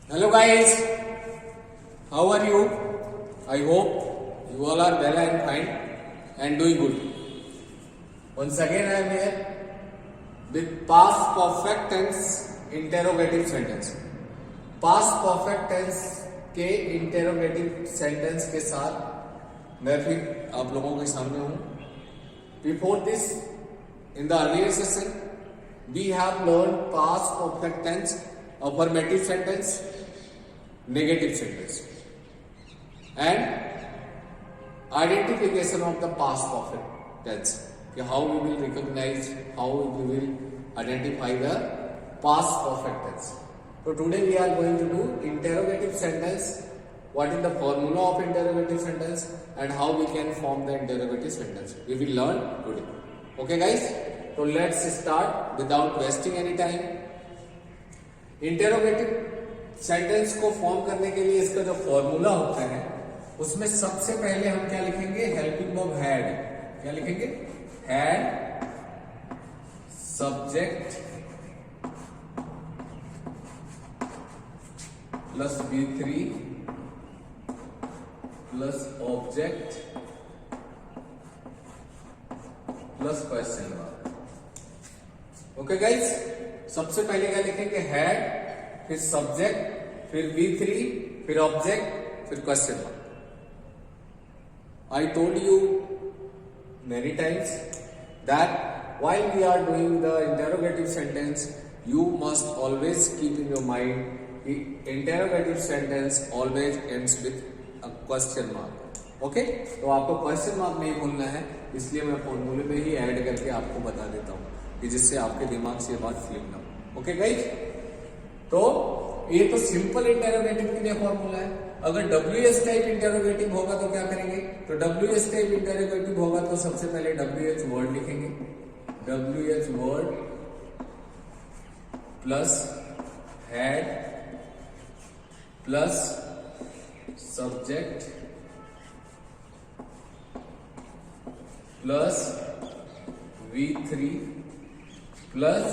Hello guys, how are you? I hope you all are well and fine and doing good. Once again I am here with past perfect tense interrogative sentence. Past perfect tense के interrogative sentence के साथ मैं फिर आप लोगों के सामने हूँ. Before this, in the earlier session, we have learned past perfect tense, affirmative sentence, negative sentence, and identification of the past perfect tense. How we will recognize, how we will identify the past perfect tense. So today we are going to do interrogative sentence. What is the formula of interrogative sentence and how we can form the interrogative sentence? We will learn today. Okay guys? So let's start without wasting any time. Interrogative sentence को form करने के लिए इसका जो formula होता है उसमें सबसे पहले हम क्या लिखेंगे? Helping of had. क्या लिखेंगे? Had subject plus V3 plus object plus question mark. Okay guys, सबसे पहले क्या लिखेंगे? हैड, फिर सब्जेक्ट, फिर V3, फिर ऑब्जेक्ट, फिर question mark. I told you many times that while we are doing the interrogative sentence, you must always keep in your mind the interrogative sentence always ends with a question mark. Okay, तो आपको question mark नहीं भूलना है, इसलिए मैं फॉर्मूले में ही add करके आपको बता देता हूं कि जिससे आपके दिमाग से ये बात फ्लिप ना हो. ओके गाइस, तो ये तो सिंपल इंटेरोगेटिव के लिए फॉर्मूला है. अगर WH टाइप इंटेरोगेटिव होगा तो क्या करेंगे? तो WH टाइप इंटेरोगेटिव होगा तो सबसे पहले WH वर्ड लिखेंगे. WH word plus had plus subject plus V3 plus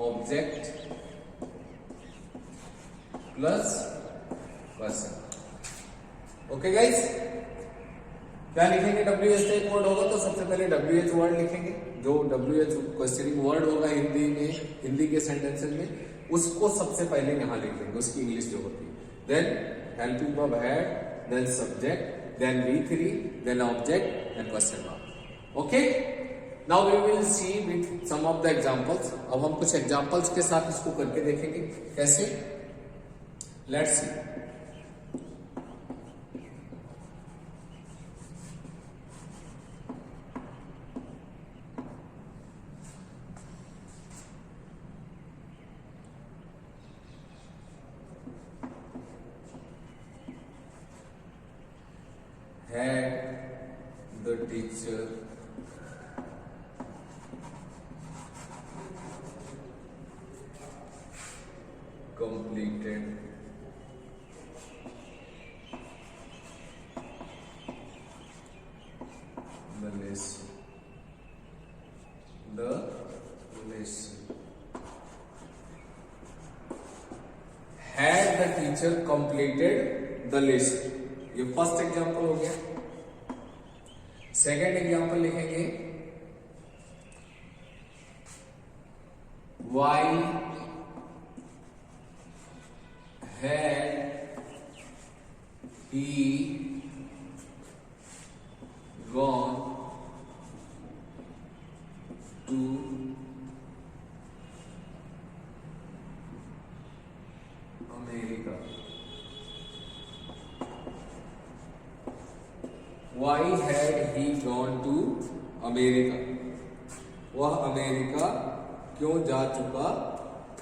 object plus question. Okay guys, क्या लिखेंगे? WH टाइप वर्ड होगा तो सबसे पहले WH वर्ड लिखेंगे. जो WH क्वेश्चनिंग वर्ड होगा हिंदी में, हिंदी के सेंटेंसेस में, उसको सबसे पहले यहां लिखेंगे, उसकी इंग्लिश जो होती है. Then helping verb had, then subject, then V3, then object and question mark. Okay? Now we will see with some of the examples. अब हम कुछ examples के साथ इसको करके देखेंगे कैसे. Let's see. Had the teacher completed the lesson? Had the teacher completed the lesson? ये फर्स्ट एग्जाम्पल हो गया. सेकेंड एग्जाम्पल लिखेंगे why had he gone to America. Why had he gone to America? वह अमेरिका क्यों जा चुका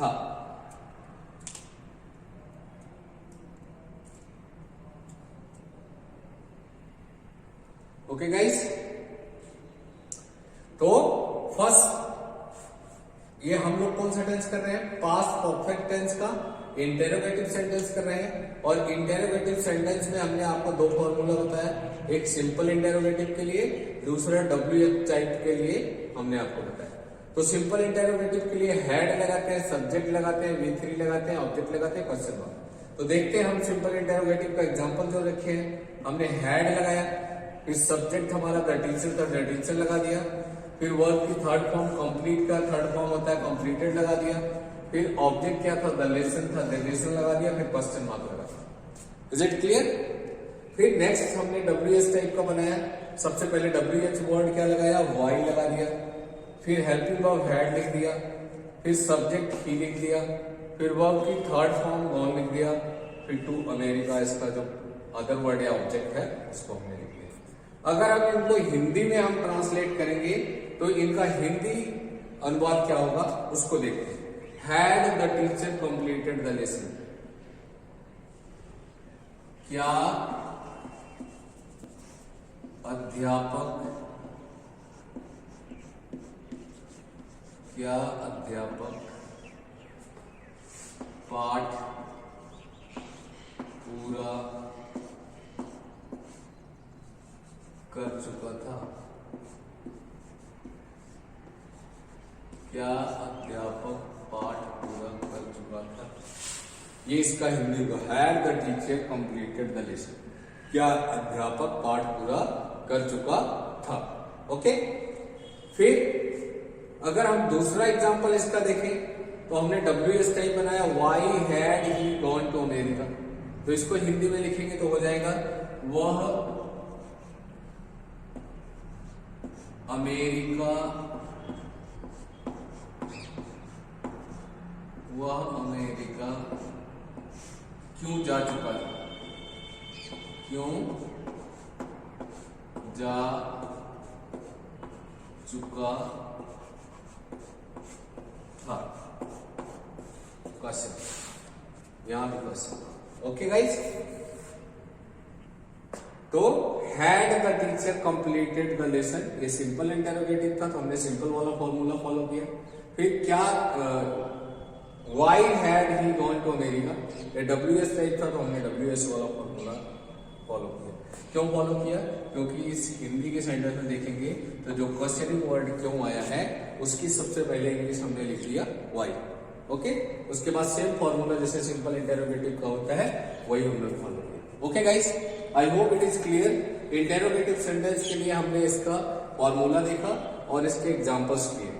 था? Okay guys, तो फर्स्ट ये हम लोग कौन सा टेंस कर रहे हैं? पास्ट परफेक्ट टेंस का इंटेरोगेटिव सेंटेंस कर रहे हैं. और इंटेरोगेटिव सेंटेंस में हमने आपको दो फॉर्मूला बताया. एक सिंपल इंटेरोगेटिव के लिए, दूसरा WH टाइप के लिए हमने आपको बताया. तो सिंपल इंटेरोगेटिव के लिए हेड लगाते हैं, सब्जेक्ट लगाते हैं, V3 लगाते हैं, ऑब्जेक्ट लगाते हैं, क्वेश्चन मार्क। तो देखते हैं हम सिंपल इंटेरोगेटिव का एग्जांपल जो रखे हैं। हमने हेड लगाया, फिर सब्जेक्ट हमारा द टीचर था, द टीचर लगा दिया, फिर वर्ब की थर्ड फॉर्म कंप्लीट का थर्ड फॉर्म होता है कंप्लीटेड लगा दिया, फिर ऑब्जेक्ट क्या था, द लेसन था, द लेसन लगा दिया, फिर क्वेश्चन मार्क लगा दिया। Is it clear? फिर नेक्स्ट हमने WH टाइप का बनाया। सबसे पहले WH वर्ड क्या लगाया, वाई लगा दिया, फिर हेल्पिंग वर्ब हैड लिख दिया, फिर सब्जेक्ट ही लिख दिया, फिर वर्ब की थर्ड फॉर्म गॉन लिख दिया, फिर टू अमेरिका इसका जो अदर वर्ड या ऑब्जेक्ट है उसको हमने लिख दिया। अगर हम इनको हिंदी में हम ट्रांसलेट करेंगे तो इनका हिंदी अनुवाद क्या होगा उसको देखते हैं। Had the teacher completed the lesson, क्या अध्यापक पाठ पूरा कर चुका था? क्या अध्यापक पाठ पूरा कर चुका था? ये इसका हिंदी का had the teacher completed the lesson, क्या अध्यापक पाठ पूरा कर चुका था। ओके, फिर अगर हम दूसरा एग्जांपल इसका देखें तो हमने WH टाइप बनाया, why had he gone to America. तो इसको हिंदी में लिखेंगे तो हो जाएगा वह अमेरिका क्यों जा चुका था, क्यों जा चुका था। क्वेश्चन यहां भी क्वेश्चन। ओके गाइस, तो had the teacher completed the lesson, ये सिंपल इंटेरोगेटिव था तो हमने सिंपल वाला फॉर्मूला फॉलो किया। फिर क्या why had he gone to America, ये WH टाइप था तो हमने WH वाला फॉर्मूला फॉलो किया। क्यों फॉलो किया? क्योंकि इस हिंदी के सेंटेंस में देखेंगे तो जो क्वेश्चनिंग वर्ड क्यों आया है उसकी सबसे पहले इंग्लिश हमने लिख लिया वाई। ओके, उसके बाद सेम फॉर्मूला जैसे सिंपल इंटेरोगेटिव का होता है वही हम लोग फॉलो किया। Okay guys, I hope it is clear. Interrogative sentence के लिए हमने इसका फॉर्मूला देखा और इसके एग्जांपल्स किए।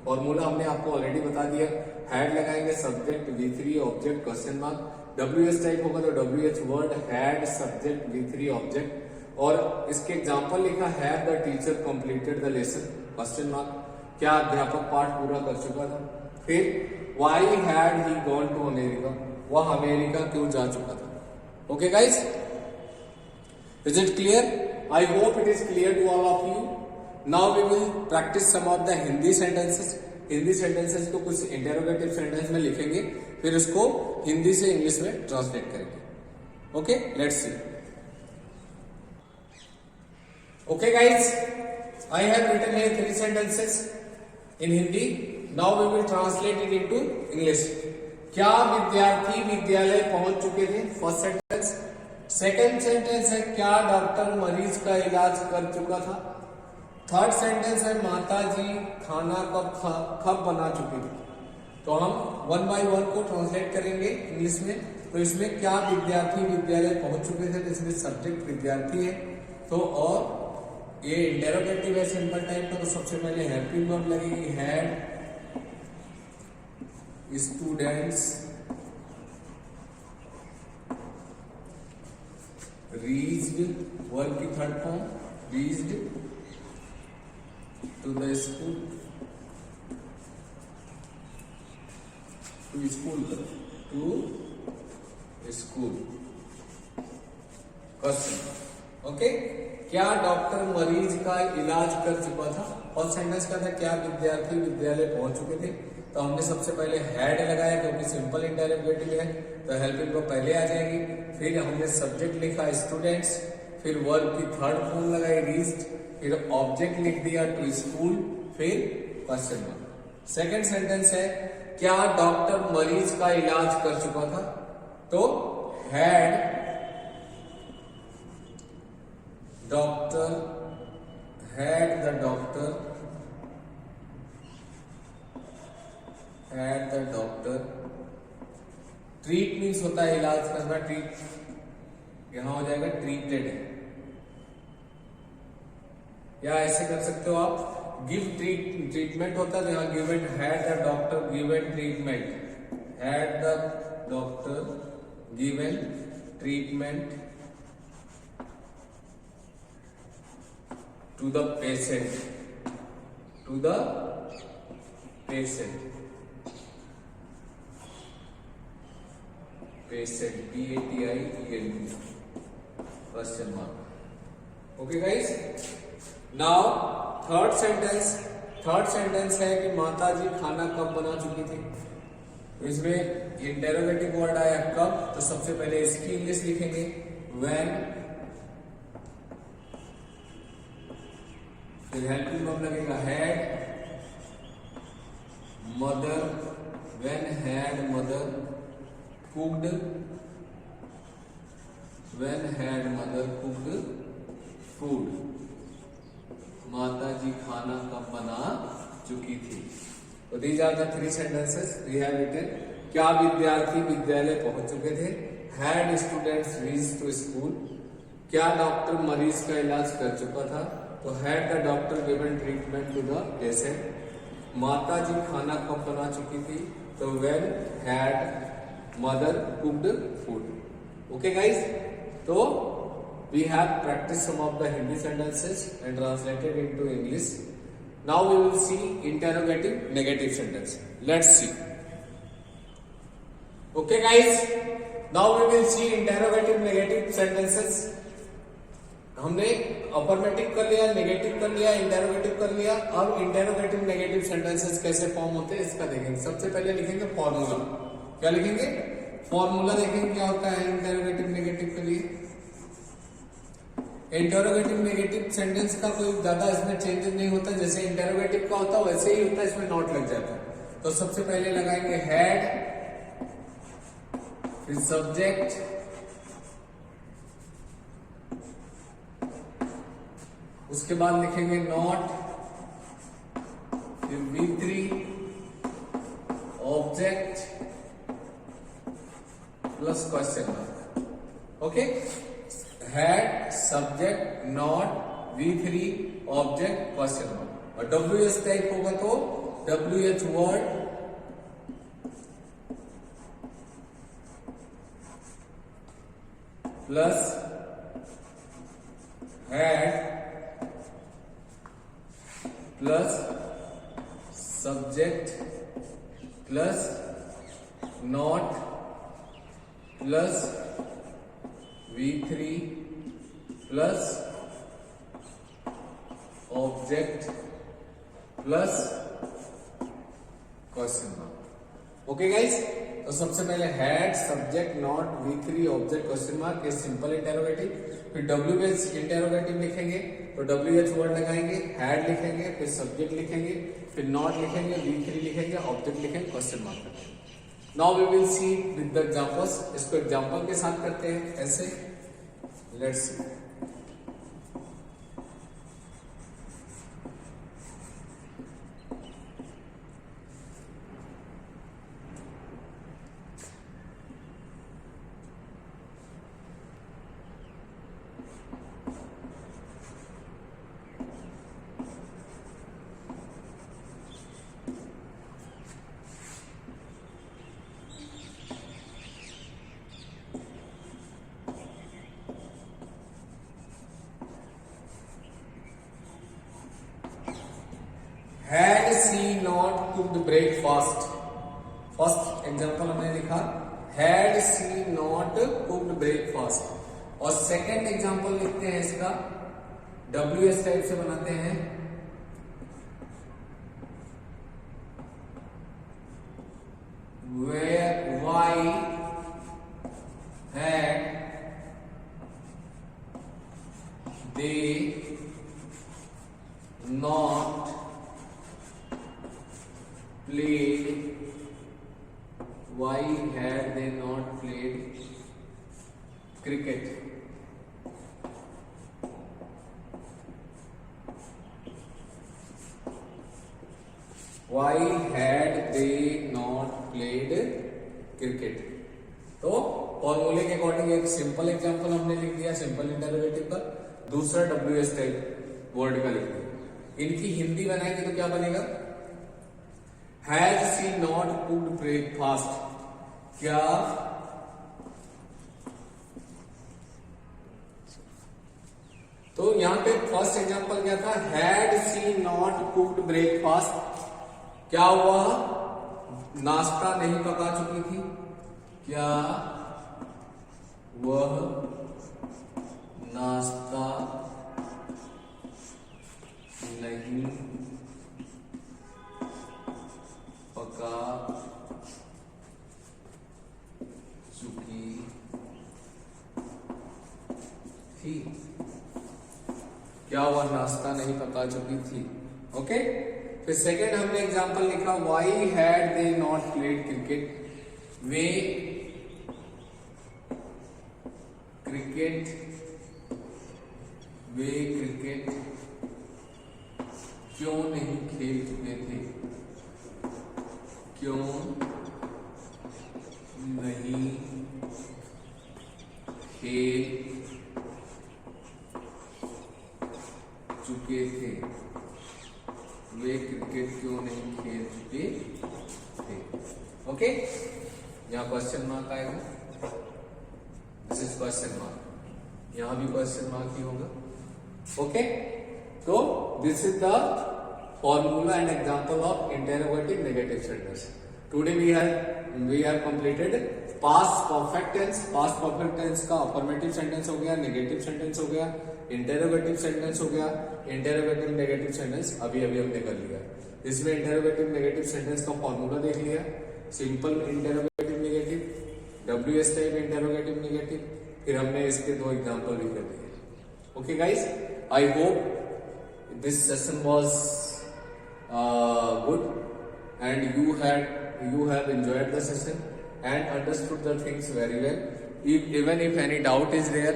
फॉर्मूला हमने आपको ऑलरेडी बता दिया, हैड लगाएंगे, subject V3 object question mark. WH type होगा तो WH word had subject V3 object, और इसके एग्जांपल लिखा have the teacher completed the lesson question mark, क्या अध्यापक पाठ पूरा कर चुका था। फिर why had he gone to America, वह अमेरिका क्यों जा चुका था। Okay guys, is it clear? I hope it is clear to all of you. Now we will practise some of the Hindi sentences. Hindi sentences को कुछ इंटेरोगेटिव सेंटेंस में लिखेंगे, फिर उसको हिंदी से इंग्लिश में ट्रांसलेट करेंगे। Okay, let's see. Okay guys, I have written here 3 sentences in Hindi. Now we will translate it into English. क्या विद्यार्थी विद्यालय पहुंच चुके थे? First sentence. सेकंड सेंटेंस है क्या डॉक्टर मरीज का इलाज कर चुका था। थर्ड सेंटेंस है माताजी खाना कब बना चुकी थी। तो हम 1 by 1 को ट्रांसलेट करेंगे इंग्लिश में। तो इसमें क्या विद्यार्थी विद्यालय पहुंच चुके थे, तो इसमें सब्जेक्ट विद्यार्थी है। तो और ये इंटेरोगेटिव है सिंपल टाइप का, तो सबसे पहले हेल्पिंग वर्ब लगेगी, हैड स्टूडेंट्स रीच्ड, वर्ब की third form reached to the school, to school question. Okay, क्या डॉक्टर मरीज का इलाज कर चुका था। और सेंटेंस का था क्या विद्यार्थी विद्यालय पहुंच चुके थे। तो हमने सबसे पहले हैड लगाया क्योंकि सिंपल इंटेरोगेटिव है तो हेल्पिंग वर्ब पहले आ जाएगी। फिर हमने सब्जेक्ट लिखा स्टूडेंट्स, फिर वर्ब की थर्ड फॉर्म लगाई रीच्ड, फिर ऑब्जेक्ट लिख दिया टू स्कूल, फिर क्वेश्चन मार्क। सेकेंड सेंटेंस है क्या डॉक्टर मरीज का इलाज कर चुका था। तो had the doctor had the doctor, treat means होता है इलाज करना, ट्रीट यहां हो जाएगा ट्रीटेड, या ऐसे कर सकते हो आप, गिव ट्रीटमेंट होता है यहाँ given, had the doctor given treatment, had the doctor given treatment to the patient, to the patient, patient, PATIENT, question mark. Okay guys, now third sentence है कि माता जी खाना कब बना चुकी थी, इसमें इंटेरोगेटिव वर्ड आया कब, तो सबसे पहले इसकी इंग्लिश लिखेंगे when, फिर हेल्पिंग वर्ब लगेगा had, mother, when had mother cooked, when had mother cooked food, माता जी खाना कब बना चुकी थी। तो these are the 3 sentences we have written. क्या विद्यार्थी विद्यालय पहुंच चुके थे, had students reached to school, क्या डॉक्टर मरीज का इलाज कर चुका था, तो had the doctor given treatment to the patient, माता जी खाना कब बना चुकी थी, तो when had mother cooked food. Okay guys, तो we have practice some of the Hindi sentences and translated into English. Now we will see interrogative negative sentence. Let's see. Okay guys, now we will see interrogative negative sentences. हमने affirmative कर लिया, negative कर लिया, interrogative कर लिया। अब interrogative negative sentences कैसे form होते हैं इसका देखेंगे। सबसे पहले लिखेंगे फॉर्मूला। क्या लिखेंगे? फॉर्मूला देखेंगे क्या होता है इंटेरोगेटिव नेगेटिव के लिए। इंटेरोगेटिव नेगेटिव सेंटेंस का कोई ज्यादा इसमें चेंजेस नहीं होता, जैसे इंटेरोगेटिव का होता है वैसे ही होता है, इसमें नॉट लग जाता है। तो सबसे पहले लगाएंगे हैड, फिर सब्जेक्ट, उसके बाद लिखेंगे नॉट, फिर V3 object plus question mark. Okay, had, subject, not, V3 object, question mark. और WH टाइप होगा तो WH word plus had plus subject plus not plus V3 plus object plus question mark. Okay guys, तो सबसे पहले had, subject, not, V3 object, question mark, ये simple interrogative. फिर WH interrogative लिखेंगे तो WH वर्ड लगाएंगे, हैड लिखेंगे, फिर सब्जेक्ट लिखेंगे, फिर नॉट लिखेंगे, V3 लिखेंगे, ऑब्जेक्ट लिखेंगे, क्वेश्चन मार्क लिखेंगे। Now we will see with the examples. इसको एग्जांपल के साथ करते हैं ऐसे। Let's see. Had she not cooked breakfast? First example हमने लिखा had she not cooked breakfast, और सेकेंड एग्जांपल लिखते हैं इसका WH टाइप से बनाते हैं, why had they not played, why had they not played cricket? Why had they not cricket. तो फॉर्मूले के अकॉर्डिंग एक सिंपल एग्जांपल हमने लिख दिया सिंपल इंटरोगेटिव का, दूसरा WH टाइप वर्ड का लिख दिया। इनकी हिंदी बनाएंगे तो क्या बनेगा? Has she not cooked breakfast, क्या तो यहां पे फर्स्ट एग्जांपल क्या था? Had she not cooked breakfast, क्या हुआ? नाश्ता नहीं पका चुकी थी, क्या वह नाश्ता नहीं पका चुकी थी, क्या वह नाश्ता नहीं पका चुकी थी। ओके, फिर सेकेंड हमने एग्जांपल लिखा why had they not played cricket, वे क्रिकेट क्यों नहीं खेल चुके थे, क्यों नहीं खेल चुके थे, वे क्रिकेट क्यों नहीं खेल चुके थे। ओके, यहां क्वेश्चन मार्क आएगा, दिस इज क्वेश्चन मार्क, यहां भी क्वेश्चन मार्क ही होगा। ओके, तो this is the formula and example of interrogative negative sentence. Today we have completed past perfect tense. Past perfect tense का अफर्मेटिव सेंटेंस हो गया, negative sentence हो गया, इंटरोगेटिव सेंटेंस हो गया, इंटरोगेटिव नेगेटिव सेंटेंस अभी हमने कर लिया। इसमें इंटरोगेटिव नेगेटिव सेंटेंस का फॉर्मूला देख लिया, simple interrogative negative, WH type interrogative negative, फिर हमने इसके दो एग्जांपल भी कर दिए। Okay guys, I hope this session was good and you have enjoyed the session and understood the things very well. Even if any doubt is there,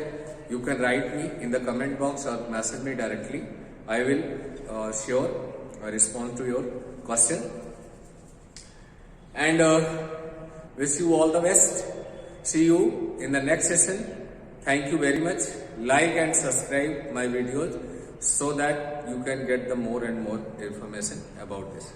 you can write me in the comment box or message me directly. I will sure respond to your question and wish you all the best. See you in the next session. Thank you very much. Like and subscribe my videos so that you can get the more and more information about this.